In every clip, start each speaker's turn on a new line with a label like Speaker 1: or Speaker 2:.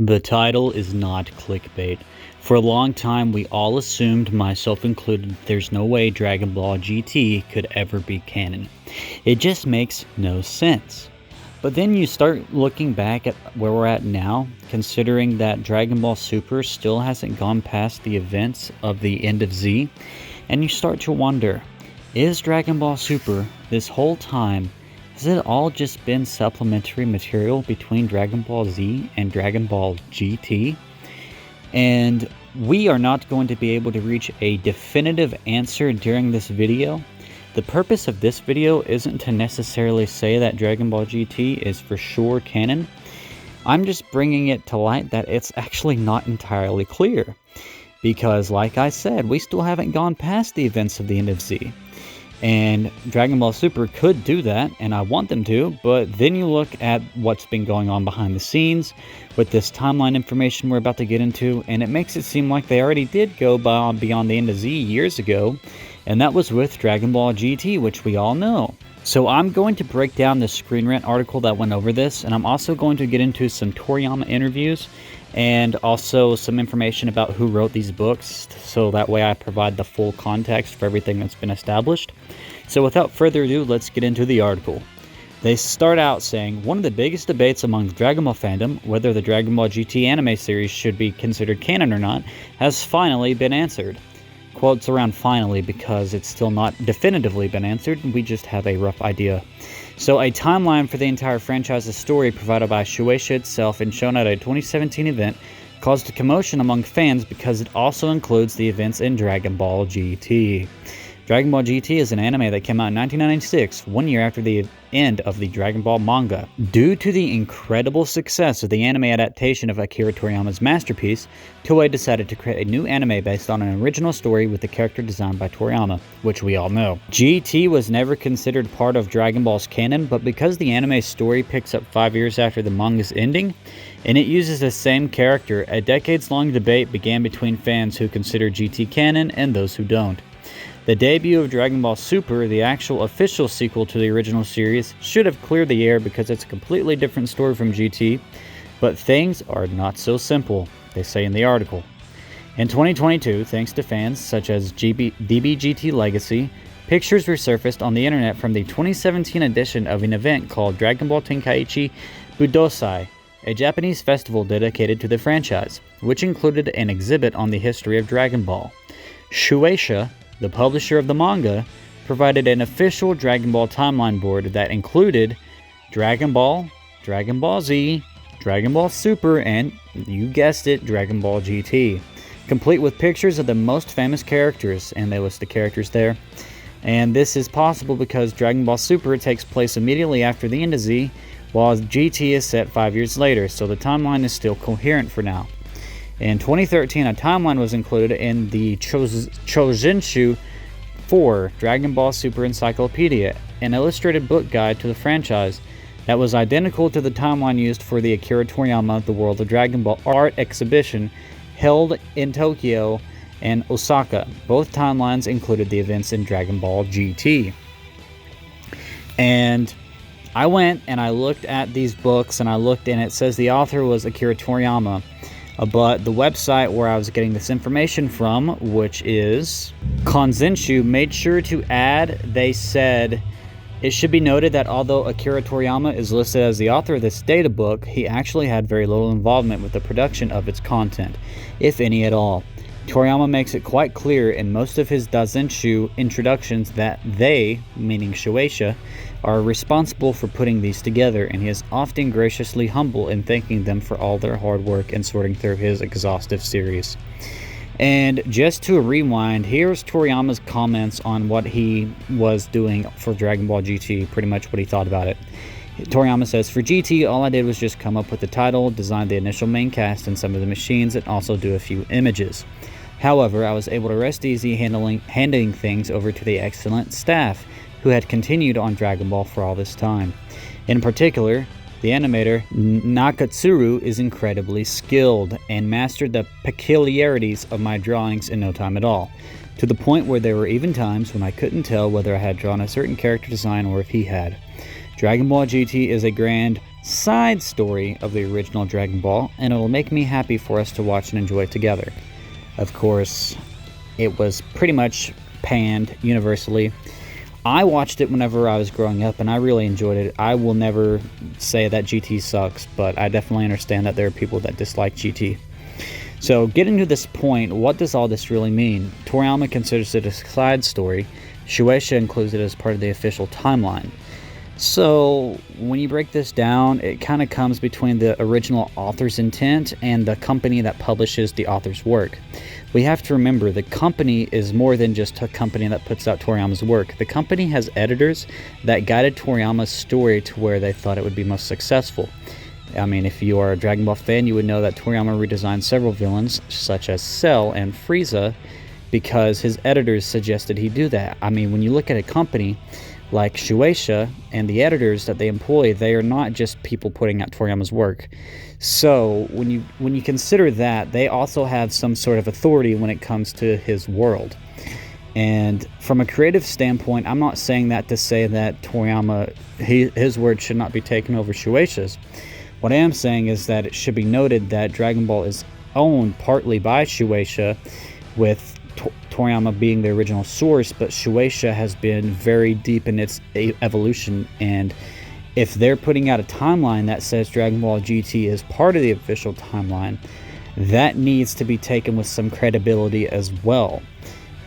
Speaker 1: The title is not clickbait. For a long time, we all assumed, myself included, there's no way Dragon Ball GT could ever be canon. It just makes no sense. But then you start looking back at where we're at now, considering that Dragon Ball Super still hasn't gone past the events of the end of Z, and you start to wonder, is Dragon Ball Super, this whole time, has it all just been supplementary material between Dragon Ball Z and Dragon Ball GT? And we are not going to be able to reach a definitive answer during this video. The purpose of this video isn't to necessarily say that Dragon Ball GT is for sure canon. I'm just bringing it to light that it's actually not entirely clear. Because, like I said, we still haven't gone past the events of the end of Z. And Dragon Ball Super could do that, and I want them to, but then you look at what's been going on behind the scenes with this timeline information we're about to get into, and it makes it seem like they already did go beyond the end of Z years ago, and that was with Dragon Ball GT, which we all know. So I'm going to break down the Screen Rant article that went over this, and I'm also going to get into some Toriyama interviews, and also some information about who wrote these books, so that way I provide the full context for everything that's been established. So without further ado, let's get into the article. They start out saying, one of the biggest debates among the Dragon Ball fandom, whether the Dragon Ball GT anime series should be considered canon or not, has finally been answered. Quotes around finally because it's still not definitively been answered, we just have a rough idea. So a timeline for the entire franchise's story provided by Shueisha itself and shown at a 2017 event caused a commotion among fans because it also includes the events in Dragon Ball GT. Dragon Ball GT is an anime that came out in 1996, 1 year after the end of the Dragon Ball manga. Due to the incredible success of the anime adaptation of Akira Toriyama's masterpiece, Toei decided to create a new anime based on an original story with the character designed by Toriyama, which we all know. GT was never considered part of Dragon Ball's canon, but because the anime story picks up 5 years after the manga's ending, and it uses the same character, a decades-long debate began between fans who consider GT canon and those who don't. The debut of Dragon Ball Super, the actual official sequel to the original series, should have cleared the air because it's a completely different story from GT, but things are not so simple, they say in the article. In 2022, thanks to fans such as DBGT Legacy, pictures resurfaced on the internet from the 2017 edition of an event called Dragon Ball Tenkaichi Budosai, a Japanese festival dedicated to the franchise, which included an exhibit on the history of Dragon Ball. Shueisha, the publisher of the manga, provided an official Dragon Ball timeline board that included Dragon Ball, Dragon Ball Z, Dragon Ball Super, and, you guessed it, Dragon Ball GT, complete with pictures of the most famous characters, and they list the characters there. And this is possible because Dragon Ball Super takes place immediately after the end of Z, while GT is set 5 years later, so the timeline is still coherent for now. In 2013, a timeline was included in the Chōshinshu 4 Dragon Ball Super Encyclopedia, an illustrated book guide to the franchise that was identical to the timeline used for the Akira Toriyama The World of Dragon Ball art exhibition held in Tokyo and Osaka. Both timelines included the events in Dragon Ball GT. And I went and I looked at these books, and it says the author was Akira Toriyama. But the website where I was getting this information from, which is Kanzenshu, made sure to add, they said, it should be noted that although Akira Toriyama is listed as the author of this data book, he actually had very little involvement with the production of its content, if any at all. Toriyama makes it quite clear in most of his Dazenshu introductions that they, meaning Shueisha, are responsible for putting these together, and he is often graciously humble in thanking them for all their hard work in sorting through his exhaustive series. And just to rewind, here's Toriyama's comments on what he was doing for Dragon Ball GT, pretty much what he thought about it. Toriyama says, for GT, all I did was just come up with the title, design the initial main cast and some of the machines, and also do a few images. However, I was able to rest easy handing things over to the excellent staff who had continued on Dragon Ball for all this time. In particular, the animator Nakatsuru is incredibly skilled and mastered the peculiarities of my drawings in no time at all, to the point where there were even times when I couldn't tell whether I had drawn a certain character design or if he had. Dragon Ball GT is a grand side story of the original Dragon Ball, and it'll make me happy for us to watch and enjoy together. Of course, it was pretty much panned universally. I watched it whenever I was growing up, and I really enjoyed it. I will never say that GT sucks, but I definitely understand that there are people that dislike GT. So, getting to this point, what does all this really mean? Toriyama considers it a side story. Shueisha includes it as part of the official timeline. So, when you break this down, it kind of comes between the original author's intent and the company that publishes the author's work. We have to remember, the company is more than just a company that puts out Toriyama's work. The company has editors that guided Toriyama's story to where they thought it would be most successful. I mean, if you are a Dragon Ball fan, you would know that Toriyama redesigned several villains, such as Cell and Frieza, because his editors suggested he do that. I mean, when you look at a company like Shueisha and the editors that they employ, they are not just people putting out Toriyama's work. So when you consider that, they also have some sort of authority when it comes to his world. And from a creative standpoint, I'm not saying that to say that Toriyama, his word should not be taken over Shueisha's. What I am saying is that it should be noted that Dragon Ball is owned partly by Shueisha, with Toriyama being the original source, but Shueisha has been very deep in its evolution, and if they're putting out a timeline that says Dragon Ball GT is part of the official timeline, that needs to be taken with some credibility as well.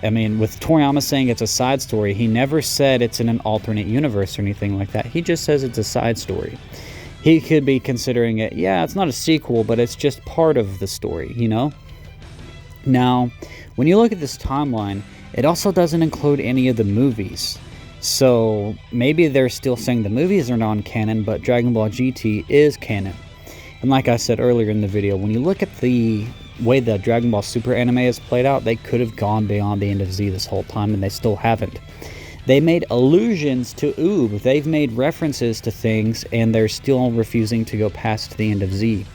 Speaker 1: I mean, with Toriyama saying it's a side story, he never said it's in an alternate universe or anything like that. He just says it's a side story. He could be considering it, yeah, it's not a sequel, but it's just part of the story, you know? Now, when you look at this timeline, it also doesn't include any of the movies. So maybe they're still saying the movies are non-canon, but Dragon Ball GT is canon. And like I said earlier in the video, when you look at the way the Dragon Ball Super anime is played out, they could have gone beyond the end of Z this whole time, and they still haven't. They made allusions to Oob. They've made references to things, and they're still refusing to go past the end of Z.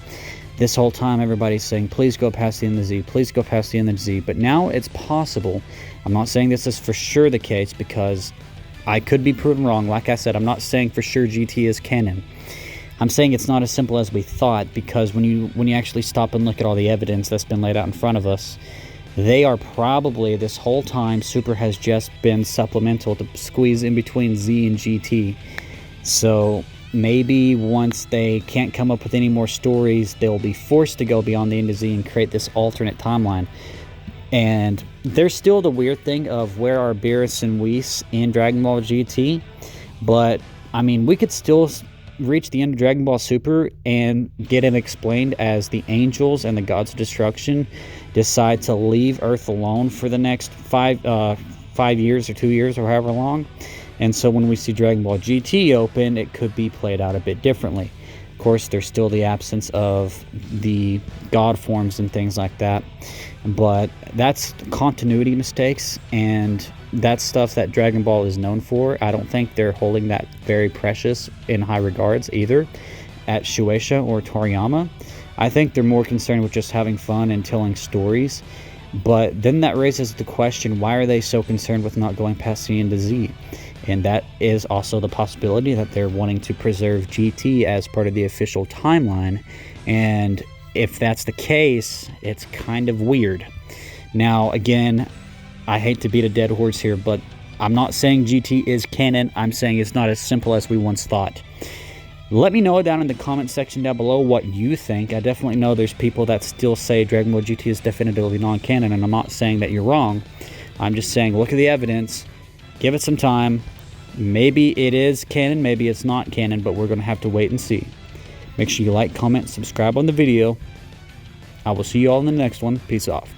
Speaker 1: This whole time, everybody's saying, please go past the end of Z, please go past the end of Z. But now it's possible. I'm not saying this is for sure the case, because I could be proven wrong. Like I said, I'm not saying for sure GT is canon. I'm saying it's not as simple as we thought, because when you actually stop and look at all the evidence that's been laid out in front of us, they are probably, this whole time, Super has just been supplemental to squeeze in between Z and GT. So maybe once they can't come up with any more stories, they'll be forced to go beyond the end of Z and create this alternate timeline. And there's still the weird thing of where are Beerus and Whis in Dragon Ball GT, but I mean, we could still reach the end of Dragon Ball Super and get it explained as the angels and the gods of destruction decide to leave Earth alone for the next 5 years or 2 years or however long. And so when we see Dragon Ball GT open, it could be played out a bit differently. Of course, there's still the absence of the god forms and things like that, but that's continuity mistakes, and that's stuff that Dragon Ball is known for. I don't think they're holding that very precious in high regards either at Shueisha or Toriyama. I think they're more concerned with just having fun and telling stories. But then that raises the question, why are they so concerned with not going past the end of Z? And that is also the possibility that they're wanting to preserve GT as part of the official timeline. And if that's the case, it's kind of weird. Now, again, I hate to beat a dead horse here, but I'm not saying GT is canon. I'm saying it's not as simple as we once thought. Let me know down in the comment section down below what you think. I definitely know there's people that still say Dragon Ball GT is definitively non-canon, and I'm not saying that you're wrong. I'm just saying look at the evidence, give it some time. Maybe it is canon, maybe it's not canon, but we're going to have to wait and see. Make sure you like, comment, subscribe on the video. I will see you all in the next one. Peace off.